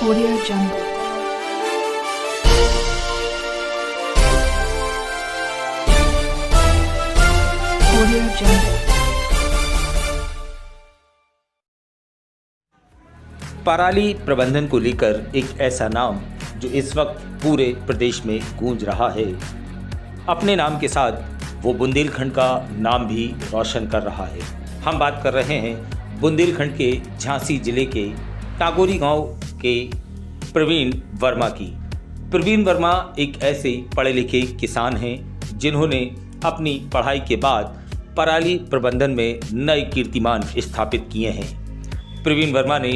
Audio Jungle. Audio Jungle. पराली प्रबंधन को लेकर एक ऐसा नाम जो इस वक्त पूरे प्रदेश में गूंज रहा है। अपने नाम के साथ वो बुंदेलखंड का नाम भी रोशन कर रहा है। हम बात कर रहे हैं बुंदेलखंड के झांसी जिले के टागोरी गांव के प्रवीण वर्मा की। प्रवीण वर्मा एक ऐसे पढ़े लिखे किसान हैं जिन्होंने अपनी पढ़ाई के बाद पराली प्रबंधन में नए कीर्तिमान स्थापित किए हैं। प्रवीण वर्मा ने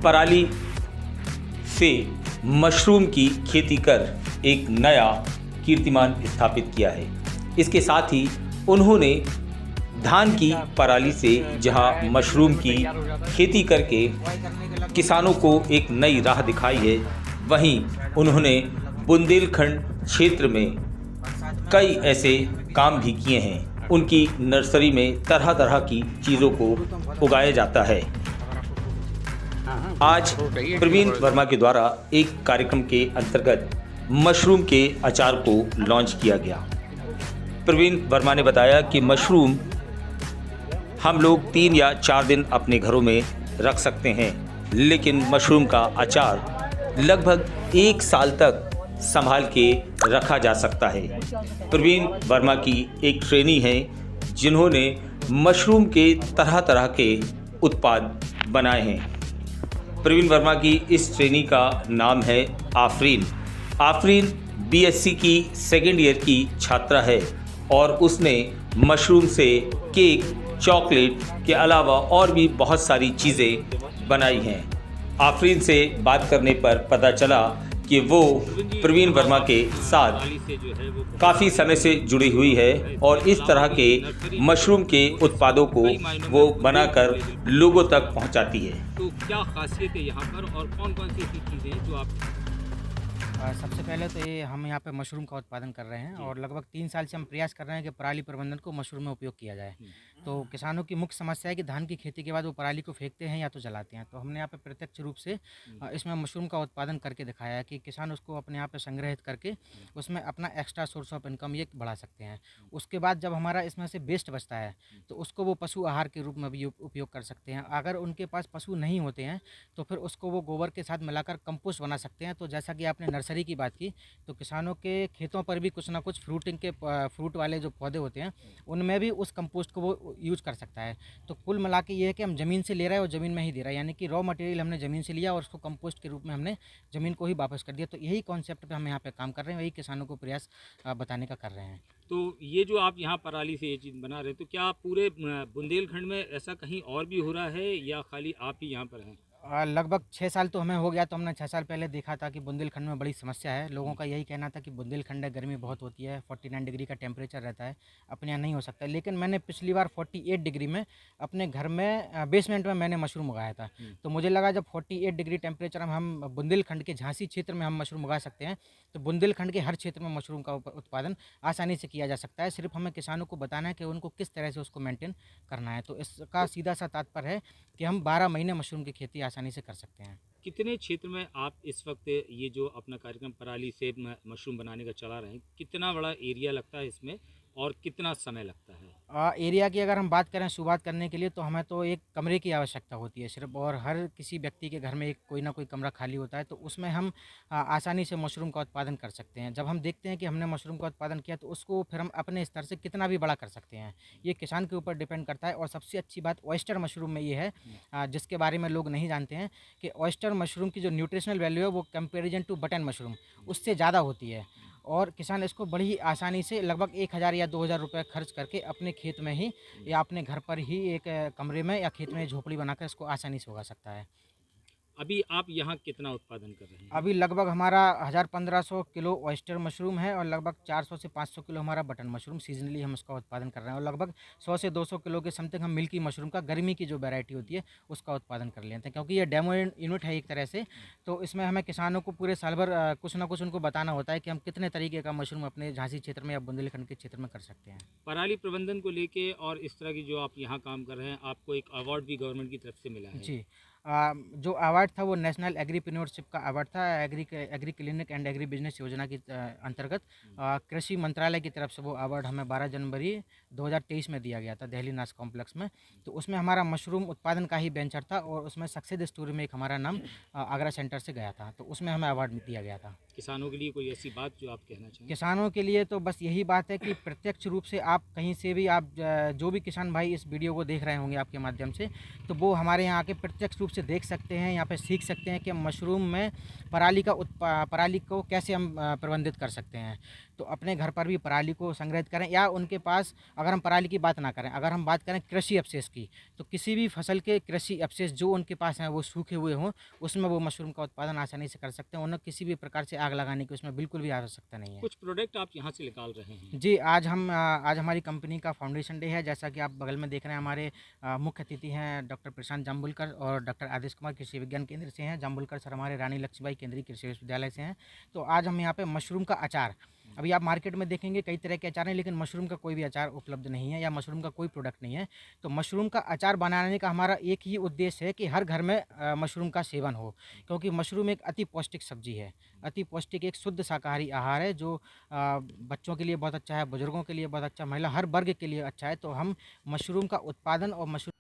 पराली से मशरूम की खेती कर एक नया कीर्तिमान स्थापित किया है। इसके साथ ही उन्होंने धान की पराली से जहां मशरूम की खेती करके किसानों को एक नई राह दिखाई है, वहीं उन्होंने बुंदेलखंड क्षेत्र में कई ऐसे काम भी किए हैं। उनकी नर्सरी में तरह तरह की चीज़ों को उगाया जाता है। आज प्रवीण वर्मा के द्वारा एक कार्यक्रम के अंतर्गत मशरूम के अचार को लॉन्च किया गया। प्रवीण वर्मा ने बताया कि मशरूम हम लोग 3 या 4 दिन अपने घरों में रख सकते हैं, लेकिन मशरूम का अचार लगभग 1 साल तक संभाल के रखा जा सकता है। प्रवीण वर्मा की एक ट्रेनी है जिन्होंने मशरूम के तरह तरह के उत्पाद बनाए हैं। प्रवीण वर्मा की इस ट्रेनी का नाम है आफरीन। आफरीन बीएससी की 2nd ईयर की छात्रा है और उसने मशरूम से केक, चॉकलेट के अलावा और भी बहुत सारी चीज़ें बनाई हैं। आफरीन से बात करने पर पता चला कि वो प्रवीण वर्मा के साथ काफ़ी समय से जुड़ी हुई है और इस तरह के मशरूम के उत्पादों को वो बनाकर लोगों तक पहुंचाती है। तो क्या खासियत है यहाँ पर और कौन कौन सी ऐसी चीज़ें हैं जो आप? सबसे पहले तो ये हम यहाँ पे मशरूम का उत्पादन कर रहे हैं और लगभग 3 साल से हम प्रयास कर रहे हैं कि पराली प्रबंधन को मशरूम में उपयोग किया जाए। तो किसानों की मुख्य समस्या है कि धान की खेती के बाद वो पराली को फेंकते हैं या तो जलाते हैं। तो हमने यहाँ पे प्रत्यक्ष रूप से इसमें मशरूम का उत्पादन करके दिखाया है कि किसान उसको अपने यहाँ पे संग्रहित करके उसमें अपना एक्स्ट्रा सोर्स ऑफ इनकम ये बढ़ा सकते हैं। उसके बाद जब हमारा इसमें से वेस्ट बचता है तो उसको वो पशु आहार के रूप में भी उपयोग कर सकते हैं। अगर उनके पास पशु नहीं होते हैं तो फिर उसको वो गोबर के साथ मिलाकर कंपोस्ट बना सकते हैं। तो जैसा कि आपने नर्सरी की बात की, तो किसानों के खेतों पर भी कुछ ना कुछ फ्रूट वाले जो पौधे होते हैं उनमें भी उस कंपोस्ट को वो यूज कर सकता है। तो कुल मिला के ये है कि हम ज़मीन से ले रहे हैं और ज़मीन में ही दे रहा है, यानी कि रॉ मटेरियल हमने ज़मीन से लिया और उसको कंपोस्ट के रूप में हमने ज़मीन को ही वापस कर दिया। तो यही कॉन्सेप्ट पे हम यहाँ पे काम कर रहे हैं, वही किसानों को प्रयास बताने का कर रहे हैं। तो ये जो आप यहाँ पराली से ये चीज़ बना रहे हैं, तो क्या पूरे बुंदेलखंड में ऐसा कहीं और भी हो रहा है या खाली आप ही यहाँ पर हैं? लगभग 6 साल तो हमें हो गया। तो हमने 6 साल पहले देखा था कि बुंदेलखंड में बड़ी समस्या है। लोगों का यही कहना था कि बुंदेलखंड है, गर्मी बहुत होती है, 49 डिग्री का टेम्परेचर रहता है, अपने यहाँ नहीं हो सकता। लेकिन मैंने पिछली बार 48 डिग्री में अपने घर में बेसमेंट में मैंने मशरूम उगाया था। तो मुझे लगा जब 48 डिग्री टेम्परेचर में हम बुंदेलखंड के झांसी क्षेत्र में हम मशरूम उगा सकते हैं, तो बुंदेलखंड के हर क्षेत्र में मशरूम का उत्पादन आसानी से किया जा सकता है। सिर्फ हमें किसानों को बताना है कि उनको किस तरह से उसको मेंटेन करना है। तो इसका सीधा सा तात्पर्य है कि हम 12 महीने मशरूम की खेती आसानी से कर सकते हैं। कितने क्षेत्र में आप इस वक्त ये जो अपना कार्यक्रम पराली से मशरूम बनाने का चला रहे हैं, कितना बड़ा एरिया लगता है इसमें और कितना समय लगता है? एरिया की अगर हम बात करें शुरुआत करने के लिए तो हमें तो एक कमरे की आवश्यकता होती है सिर्फ, और हर किसी व्यक्ति के घर में एक कोई ना कोई कमरा खाली होता है। तो उसमें हम आसानी से मशरूम का उत्पादन कर सकते हैं। जब हम देखते हैं कि हमने मशरूम का उत्पादन किया तो उसको फिर हम अपने स्तर से कितना भी बड़ा कर सकते हैं, ये किसान के ऊपर डिपेंड करता है। और सबसे अच्छी बात ऑयस्टर मशरूम में ये है, जिसके बारे में लोग नहीं जानते हैं, कि ऑयस्टर मशरूम की जो न्यूट्रिशनल वैल्यू है वो कंपेरिजन टू बटन मशरूम उससे ज़्यादा होती है। और किसान इसको बड़ी ही आसानी से लगभग 1000 या 2000 रुपये खर्च करके अपने खेत में ही या अपने घर पर ही एक कमरे में या खेत में झोपड़ी बनाकर इसको आसानी से उगा सकता है। अभी आप यहाँ कितना उत्पादन कर रहे हैं? अभी लगभग हमारा 1000-1500 किलो ऑयस्टर मशरूम है और लगभग 400 से 500 किलो हमारा बटन मशरूम सीजनली हम उसका उत्पादन कर रहे हैं। और लगभग 100 से 200 किलो के समथिंग हम मिल्की मशरूम का गर्मी की जो वैरायटी होती है उसका उत्पादन कर लेते हैं, क्योंकि ये डेमो यूनिट है एक तरह से। तो इसमें हमें किसानों को पूरे साल भर कुछ ना कुछ उनको बताना होता है कि हम कितने तरीके का मशरूम अपने झांसी क्षेत्र में या बुंदेलखंड के क्षेत्र में कर सकते हैं। पराली प्रबंधन को लेके और इस तरह की जो आप यहाँ काम कर रहे हैं, आपको एक अवार्ड भी गवर्नमेंट की तरफ से मिला है। जी, जो अवार्ड था वो नेशनल एग्रीप्रेन्योरशिप का अवार्ड था, agree clinic and agri business योजना की अंतर्गत कृषि मंत्रालय की तरफ से वो अवार्ड हमें 12 जनवरी 2023 में दिया गया था दिल्ली नास कॉम्प्लेक्स में। तो उसमें हमारा मशरूम उत्पादन का ही वेंचर था और उसमें सक्सेस स्टोरी में एक हमारा नाम आगरा सेंटर से गया था, तो उसमें हमें अवार्ड दिया गया था। किसानों के लिए कोई ऐसी बात जो आप कहना चाहें? किसानों के लिए तो बस यही बात है कि प्रत्यक्ष रूप से आप कहीं से भी आप जो भी किसान भाई इस वीडियो को देख रहे होंगे आपके माध्यम से, तो वो हमारे यहाँ आके प्रत्यक्ष रूप से देख सकते हैं, यहाँ पे सीख सकते हैं कि मशरूम में पराली को कैसे हम प्रबंधित कर सकते हैं। तो अपने घर पर भी पराली को संग्रहित करें, या उनके पास अगर हम पराली की बात ना करें, अगर हम बात करें कृषि अवशेष की, तो किसी भी फसल के कृषि अवशेष जो उनके पास हैं वो सूखे हुए हों, उसमें वो मशरूम का उत्पादन आसानी से कर सकते हैं। उन्हें किसी भी प्रकार से आग लगाने की उसमें बिल्कुल भी आवश्यकता नहीं है। कुछ प्रोडक्ट आप यहाँ से निकाल रहे हैं? जी, आज हमारी कंपनी का फाउंडेशन डे है। जैसा कि आप बगल में देख रहे हैं, हमारे मुख्य अतिथि हैं डॉक्टर प्रशांत जाम्बुलकर और डॉक्टर आदेश कुमार कृषि विज्ञान केंद्र से हैं। जाम्बुलकर सर हमारे रानी लक्ष्मीबाई केंद्रीय कृषि विश्वविद्यालय से हैं। तो आज हम यहाँ पे मशरूम का अचार, अभी आप मार्केट में देखेंगे कई तरह के अचार हैं, लेकिन मशरूम का कोई भी अचार उपलब्ध नहीं है या मशरूम का कोई प्रोडक्ट नहीं है। तो मशरूम का अचार बनाने का हमारा एक ही उद्देश्य है कि हर घर में मशरूम का सेवन हो, क्योंकि मशरूम एक अति पौष्टिक सब्जी है, अति पौष्टिक एक शुद्ध शाकाहारी आहार है जो बच्चों के लिए बहुत अच्छा है, बुजुर्गों के लिए बहुत अच्छा, महिला हर वर्ग के लिए अच्छा है। तो हम मशरूम का उत्पादन और मशरूम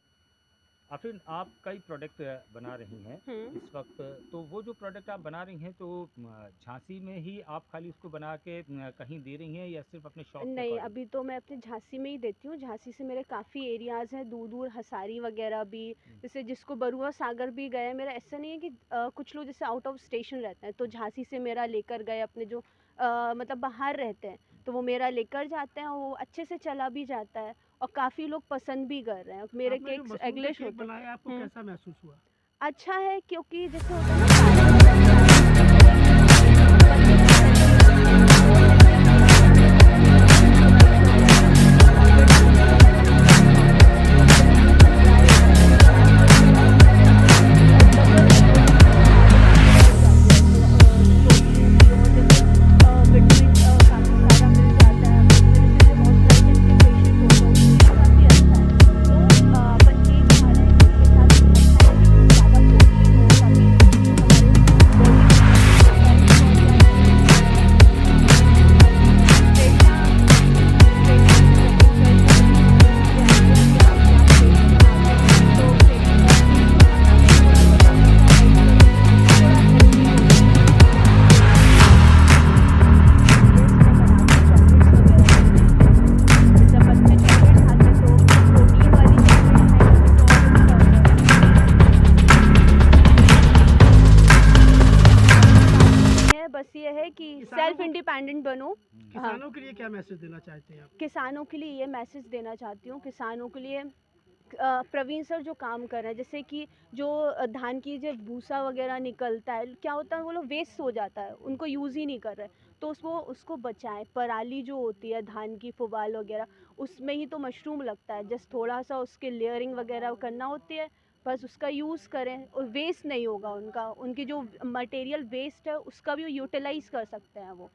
आफरीन, आप कई प्रोडक्ट बना रही हैं इस वक्त, तो वो जो प्रोडक्ट आप बना रही हैं तो झांसी में ही आप खाली उसको बना के कहीं दे रही हैं या सिर्फ अपने शौक के नहीं, अकॉर्डिंग? अभी तो मैं अपने झांसी में ही देती हूँ। झांसी से मेरे काफ़ी एरियाज़ हैं, दूर-दूर हसारी वगैरह भी, जैसे जिसको बरुआ सागर भी गए। मेरा ऐसा नहीं है कि कुछ लोग जैसे आउट ऑफ स्टेशन रहते हैं, तो झांसी से मेरा लेकर गए अपने जो मतलब बाहर रहते हैं, तो वो मेरा लेकर जाते हैं, वो अच्छे से चला भी जाता है और काफ़ी लोग पसंद भी कर रहे हैं। मेरे आपने जो केक्स मशरूम के एगलेश केक होते हैं। बनाए आपको कैसा महसूस हुआ? अच्छा है, क्योंकि जैसे होता है ना सारे बस ये है कि सेल्फ इंडिपेंडेंट बनो। किसानों के लिए क्या मैसेज देना चाहते हैं आप? किसानों के लिए ये मैसेज देना चाहती हूँ, किसानों के लिए प्रवीण सर जो काम कर रहे हैं, जैसे कि जो धान की जो भूसा वगैरह निकलता है, क्या होता है वो लोग वेस्ट हो जाता है, उनको यूज़ ही नहीं कर रहे, तो उसको बचाएं। पराली जो होती है धान की पुआल वगैरह, उसमें ही तो मशरूम लगता है, जस्ट थोड़ा सा उसके लेयरिंग वगैरह करना होती है, बस उसका यूज़ करें और वेस्ट नहीं होगा उनकी जो मटेरियल वेस्ट है उसका भी यूटिलाइज़ कर सकते हैं वो।